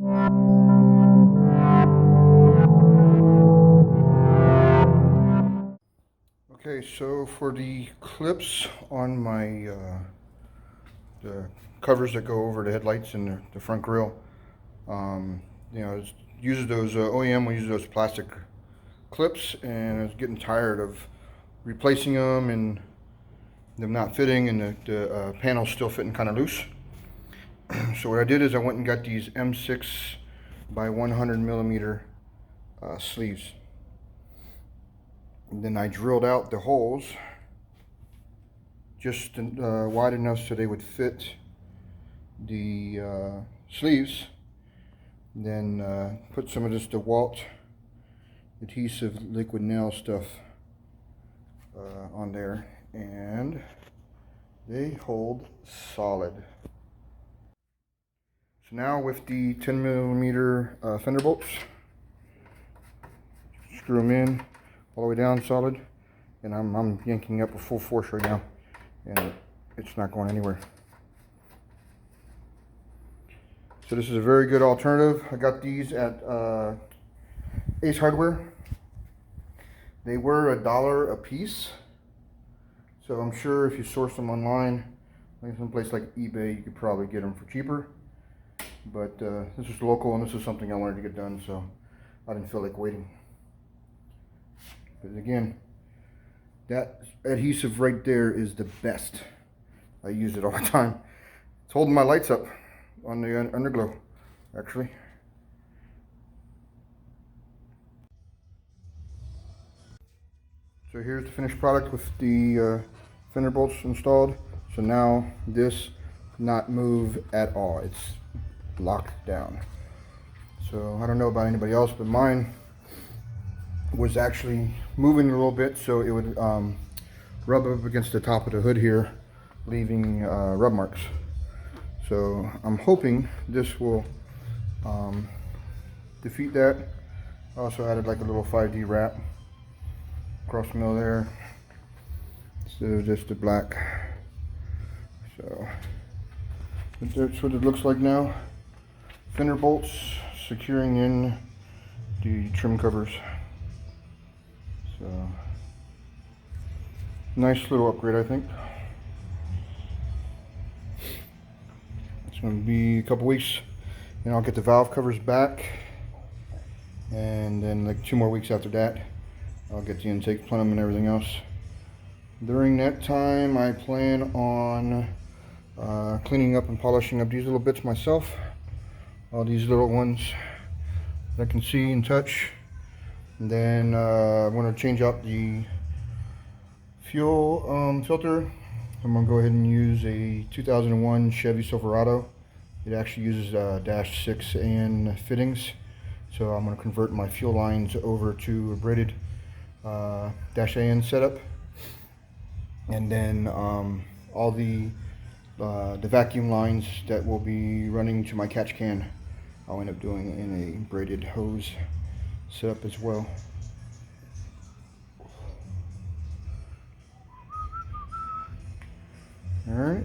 Okay, so for the clips on my the covers that go over the headlights and the front grille, you know, it uses those OEM will use those plastic clips, and I was getting tired of replacing them and them not fitting, and the panels still fitting kind of loose. So what I did is I went and got these M6 by 100 millimeter sleeves. And then I drilled out the holes just wide enough so they would fit the sleeves. Then put some of this DeWalt adhesive liquid nail stuff on there, and they hold solid. So now with the 10 millimeter fender bolts, screw them in all the way down solid, and I'm yanking up with full force right now, and it's not going anywhere. So this is a very good alternative. I got these at Ace Hardware. They were $1 a piece, so I'm sure if you source them online, like someplace like eBay, you could probably get them for cheaper. But this was local, and this is something I wanted to get done, so I didn't feel like waiting. But again, that adhesive right there is the best. I use it all the time. It's holding my lights up on the underglow, actually. So here's the finished product with the fender bolts installed. So now this not move at all. It's locked down. So I don't know about anybody else, but mine was actually moving a little bit, so it would rub up against the top of the hood here, leaving rub marks. So I'm hoping this will defeat that. I also added like a little 5D wrap across the middle there, instead of just the black. So that's what it looks like now. Fender bolts securing in the trim covers. So nice little upgrade, I think. It's going to be a couple weeks, and I'll get the valve covers back, and then like 2 more weeks after that I'll get the intake plenum and everything else. During that time I plan on cleaning up and polishing up these little bits myself, all these little ones that I can see and touch. And then I'm going to change out the fuel filter. I'm going to go ahead and use a 2001 Chevy Silverado. It actually uses dash 6 AN fittings, so I'm going to convert my fuel lines over to a braided dash AN setup. And then all the vacuum lines that will be running to my catch can, I'll end up doing in a braided hose setup as well. All right.